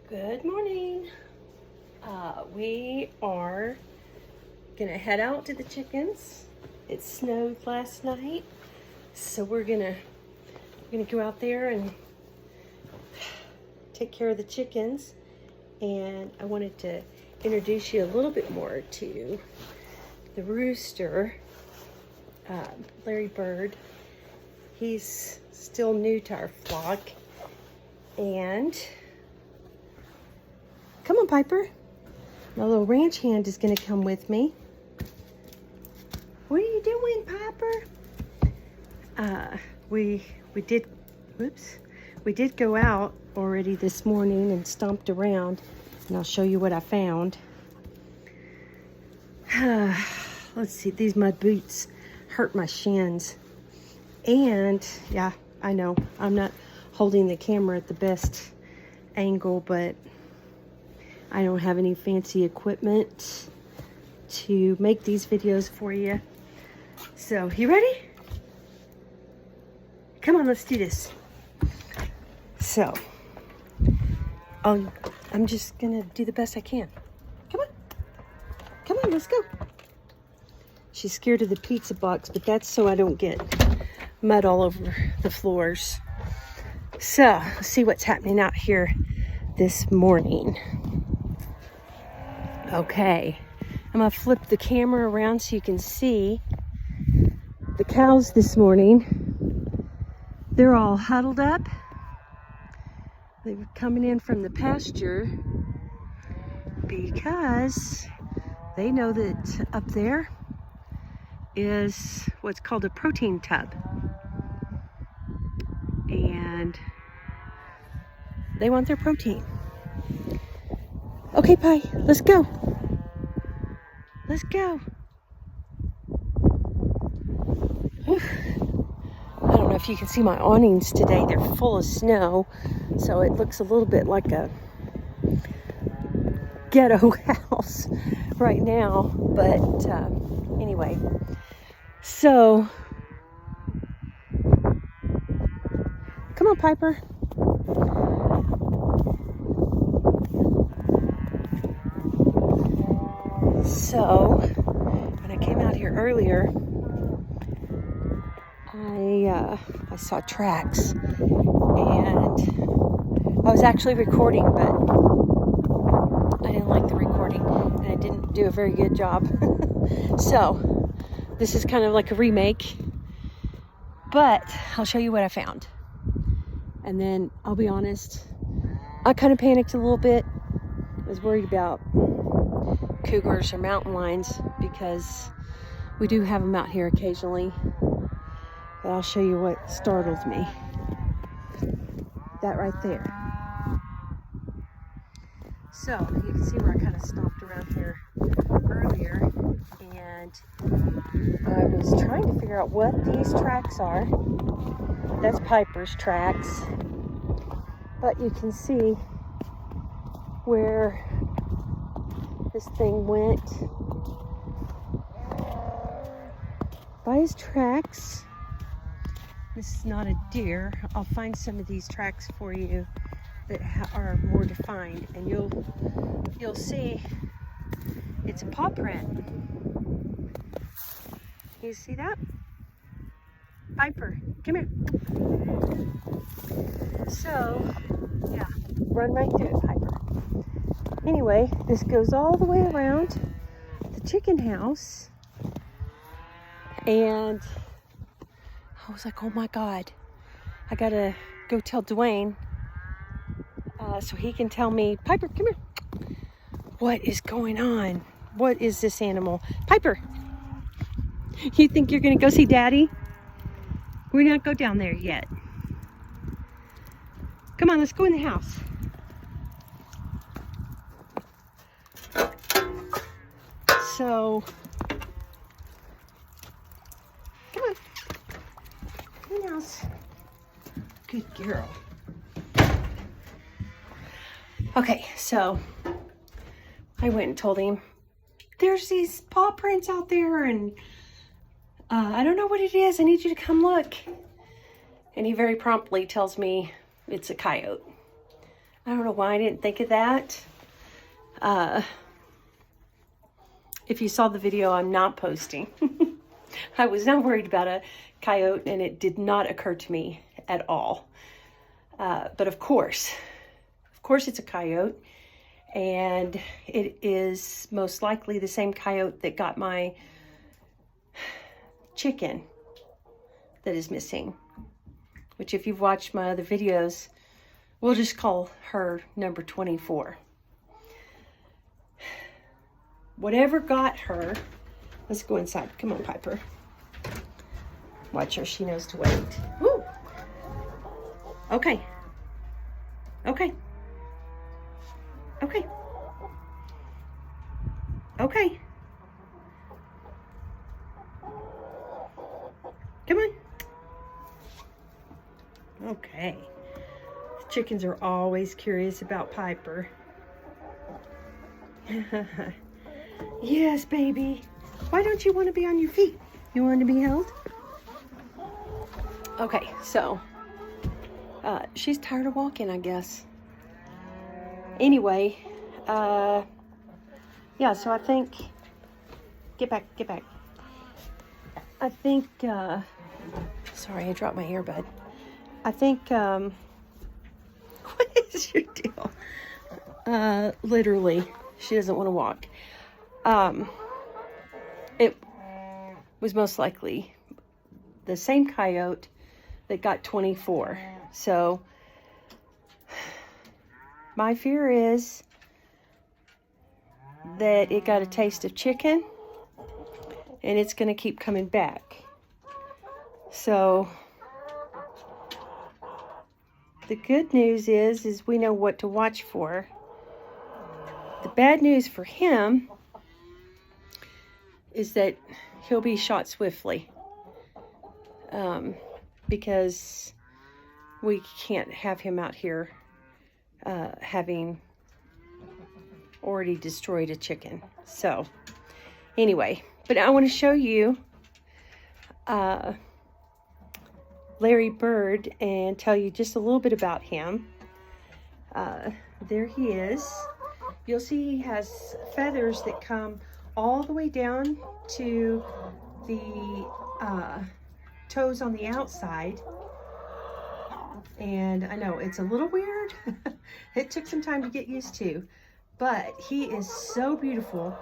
Good morning. We are gonna head out to the chickens. It snowed last night, so we're gonna go out there and take care of the chickens. And I wanted to introduce you a little bit more to the rooster, Larry Bird. He's still new to our flock, and come on, Piper. My little ranch hand is going to come with me. What are you doing, Piper? We did go out already this morning and stomped around, and I'll show you what I found. Let's see, these mud boots hurt my shins. And yeah, I know I'm not holding the camera at the best angle, but I don't have any fancy equipment to make these videos for you. So, you ready? Come on, let's do this. So, I'm just gonna do the best I can. Come on. Come on, let's go. She's scared of the pizza box, but that's so I don't get mud all over the floors. So, let's see what's happening out here this morning. Okay, I'm gonna flip the camera around so you can see the cows this morning. They're all huddled up. They were coming in from the pasture because they know that up there is what's called a protein tub. And they want their protein. Okay, Pi, let's go. Let's go. Whew. I don't know if you can see my awnings today. They're full of snow, so it looks a little bit like a ghetto house right now. But anyway, so come on, Piper. So, when I came out here earlier, I saw tracks, and I was actually recording, but I didn't like the recording, and I didn't do a very good job. So, this is kind of like a remake, but I'll show you what I found. And then, I'll be honest, I kind of panicked a little bit. I was worried about cougars or mountain lions because we do have them out here occasionally. But I'll show you what startled me. That right there. So you can see where I kind of stomped around here earlier, and I was trying to figure out what these tracks are. That's Piper's tracks, but you can see where this thing went by his tracks. This is not a deer. I'll find some of these tracks for you that are more defined, and you'll see it's a paw print. You see that? Piper, come here. So, yeah, run right through it, Piper. Anyway, this goes all the way around the chicken house, and I was like, oh my God, I gotta go tell Dwayne so he can tell me, Piper, come here. What is going on? What is this animal? Piper, you think you're gonna go see Daddy? We're not go down there yet. Come on, let's go in the house. So, come on. In the house. Good girl. Okay, so I went and told him, there's these paw prints out there, and I don't know what it is. I need you to come look. And he very promptly tells me it's a coyote. I don't know why I didn't think of that. If you saw the video I'm not posting, I was not worried about a coyote, and it did not occur to me at all. But of course it's a coyote, and it is most likely the same coyote that got my chicken that is missing, which if you've watched my other videos, we'll just call her number 24. Whatever got her, let's go inside. Come on, Piper. Watch her, she knows to wait. Woo! Okay. Okay. Okay. Okay. Come on. Okay. The chickens are always curious about Piper. Yes, baby. Why don't you want to be on your feet? You want to be held? Okay, so she's tired of walking, I guess. Anyway, yeah, so I think, get back. I think, sorry, I dropped my earbud. I think, what is your deal? Literally, she doesn't want to walk. It was most likely the same coyote that got 24. So my fear is that it got a taste of chicken and it's going to keep coming back. So the good news is we know what to watch for. The bad news for him is that he'll be shot swiftly, because we can't have him out here having already destroyed a chicken. So anyway, but I want to show you Larry Bird and tell you just a little bit about him. There he is. You'll see he has feathers that come all the way down to the toes on the outside. And I know it's a little weird. It took some time to get used to, but he is so beautiful.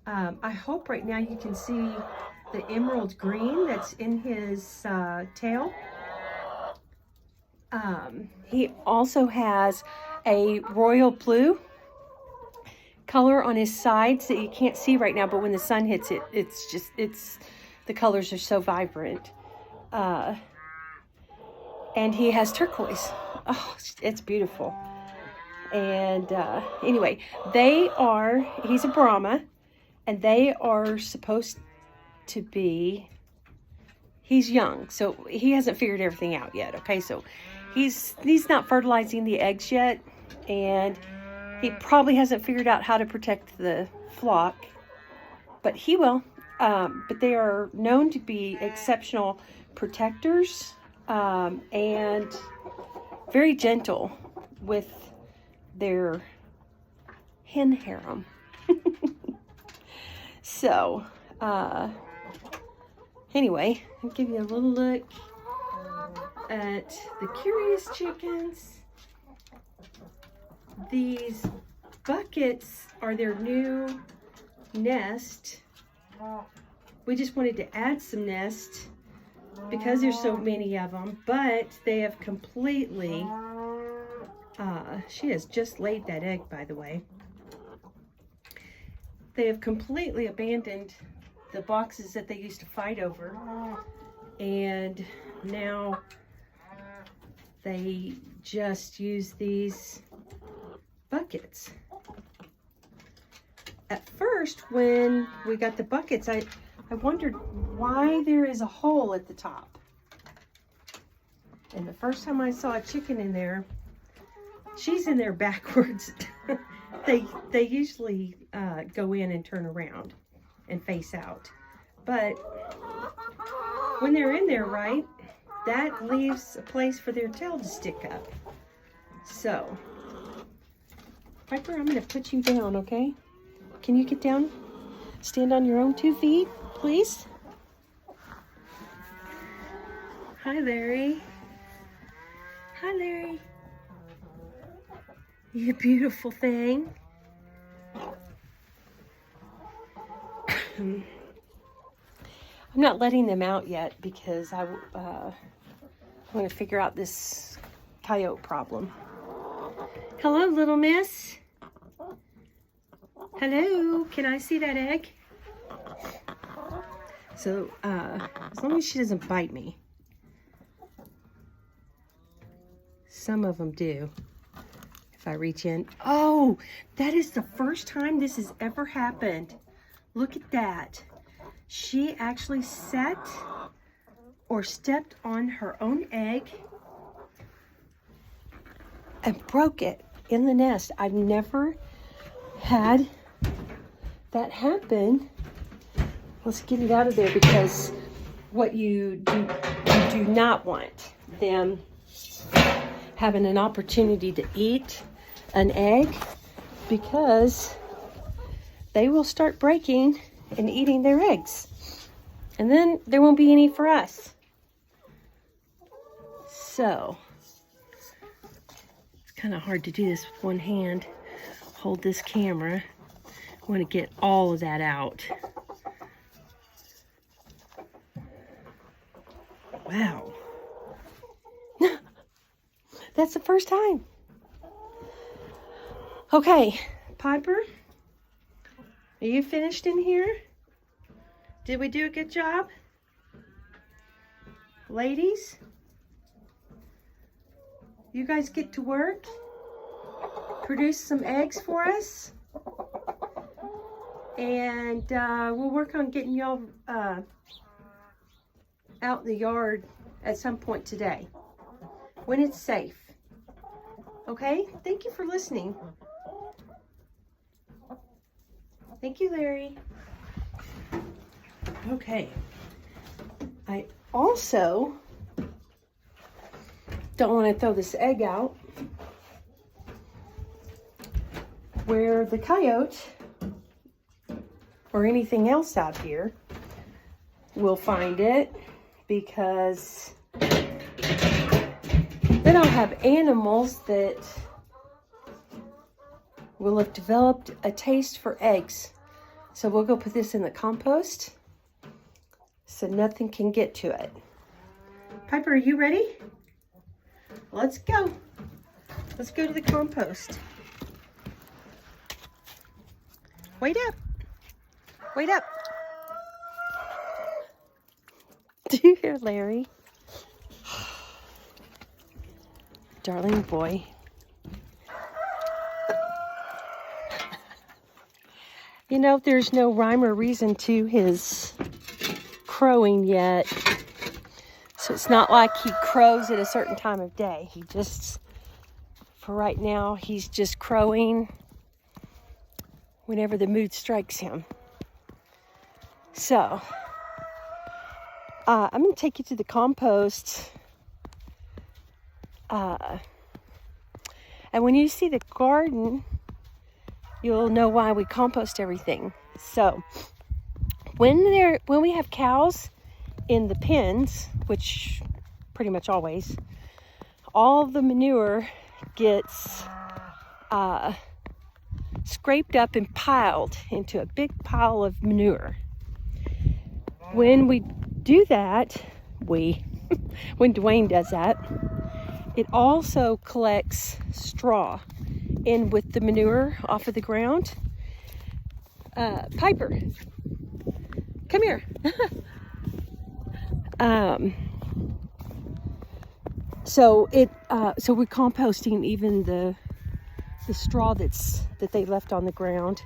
I hope right now you can see the emerald green that's in his tail. He also has a royal blue color on his sides that you can't see right now, but when the sun hits it, it's the colors are so vibrant. And he has turquoise. Oh, it's beautiful. And anyway, he's a Brahma, and they are supposed to be, he's young, so he hasn't figured everything out yet, okay? So he's not fertilizing the eggs yet, and he probably hasn't figured out how to protect the flock, but he will. But they are known to be exceptional protectors, and very gentle with their hen harem. So, anyway, I'll give you a little look at the curious chickens. These buckets are their new nest. We just wanted to add some nest because there's so many of them, but they have completely, she has just laid that egg, by the way. They have completely abandoned the boxes that they used to fight over, and now they just use these buckets. At first, when we got the buckets, I wondered why there is a hole at the top. And the first time I saw a chicken in there, she's in there backwards. They usually go in and turn around and face out. But when they're in there, right, that leaves a place for their tail to stick up. So Piper, I'm going to put you down, okay? Can you get down? Stand on your own 2 feet, please. Hi, Larry. Hi, Larry. You beautiful thing. I'm not letting them out yet because I want to figure out this coyote problem. Hello, little miss. Hello, can I see that egg? So, as long as she doesn't bite me. Some of them do. If I reach in. Oh, that is the first time this has ever happened. Look at that. She actually sat or stepped on her own egg and broke it in the nest. I've never had that happen. Let's get it out of there, because what you do not want them having an opportunity to eat an egg, because they will start breaking and eating their eggs, and then there won't be any for us. So it's kind of hard to do this with one hand. Hold this camera. I want to get all of that out. Wow. That's the first time. Okay, Piper, are you finished in here? Did we do a good job? Ladies, you guys get to work. Produce some eggs for us. And we'll work on getting y'all out in the yard at some point today, when it's safe. Okay? Thank you for listening. Thank you, Larry. Okay. I also don't want to throw this egg out where the coyote or anything else out here will find it, because then I'll have animals that will have developed a taste for eggs. So we'll go put this in the compost so nothing can get to it. Piper, are you ready? Let's go. Let's go to the compost. Wait up. Wait up. Do you hear Larry? Darling boy. You know, there's no rhyme or reason to his crowing yet. So it's not like he crows at a certain time of day. He just, for right now, he's just crowing whenever the mood strikes him. So, I'm going to take you to the compost. And when you see the garden, you'll know why we compost everything. So, when we have cows in the pens, which pretty much always, all the manure gets scraped up and piled into a big pile of manure. When we do that, when Dwayne does that, it also collects straw in with the manure off of the ground. Piper, come here. So we're composting even the straw that they left on the ground.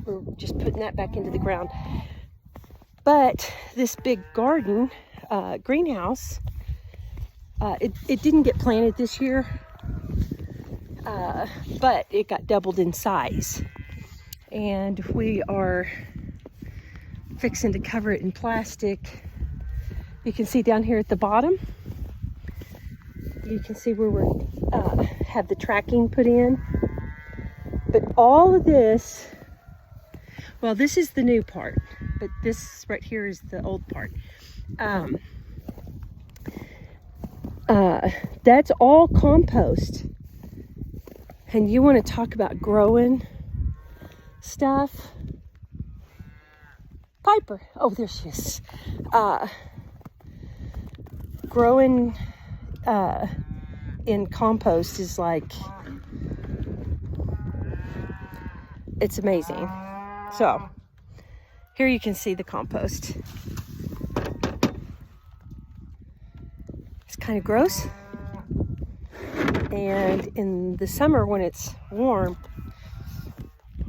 We're just putting that back into the ground. But this big garden, greenhouse, it didn't get planted this year, but it got doubled in size. And we are fixing to cover it in plastic. You can see down here at the bottom, you can see where we have the tracking put in. But all of this, well, this is the new part, but this right here is the old part. That's all compost. And you want to talk about growing stuff? Piper. Oh, there she is. Growing in compost is like, it's amazing. So here you can see the compost. It's kind of gross. And in the summer when it's warm,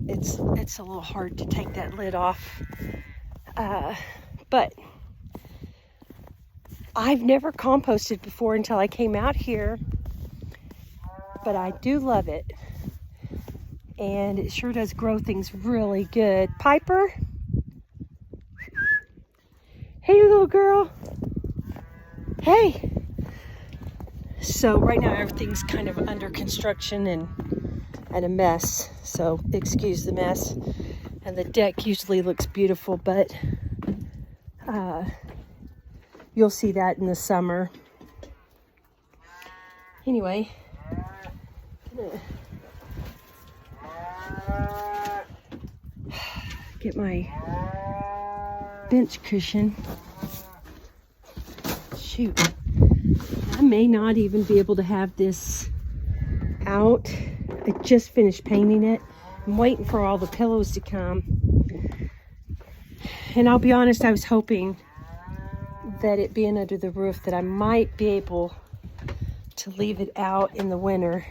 it's a little hard to take that lid off. But I've never composted before until I came out here, but I do love it. And it sure does grow things really good. Piper? Hey, little girl. Hey. So right now everything's kind of under construction and a mess. So excuse the mess. And the deck usually looks beautiful, but you'll see that in the summer. Anyway, get my bench cushion. Shoot, I may not even be able to have this out. I just finished painting it. I'm waiting for all the pillows to come. And I'll be honest, I was hoping that it being under the roof that I might be able to leave it out in the winter.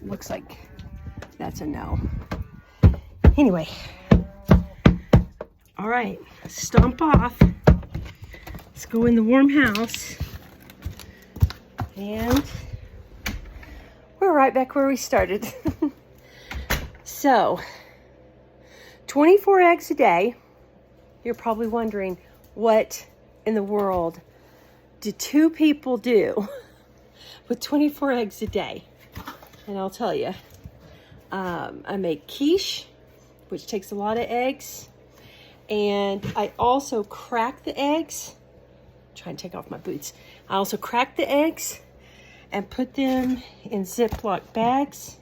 Looks like that's a no. Anyway, all right, stomp off. Let's go in the warm house. And we're right back where we started. So, 24 eggs a day. You're probably wondering, what in the world do two people do with 24 eggs a day? And I'll tell you. I make quiche, which takes a lot of eggs. And I also crack the eggs. Try and take off my boots. I also crack the eggs and put them in Ziploc bags.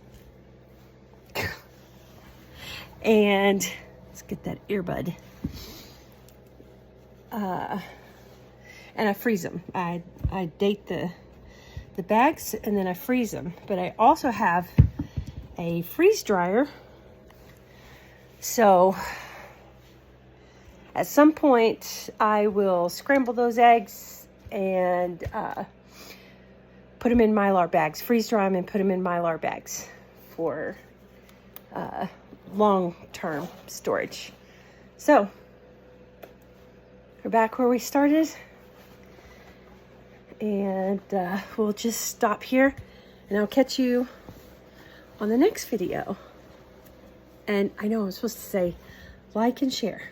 And let's get that earbud. And I freeze them. I date the bags and then I freeze them. But I also have a freeze dryer. So at some point I will scramble those eggs and put them in Mylar bags, freeze dry them and put them in Mylar bags for long-term storage. So we're back where we started, and we'll just stop here and I'll catch you on the next video. And I know I'm supposed to say like and share.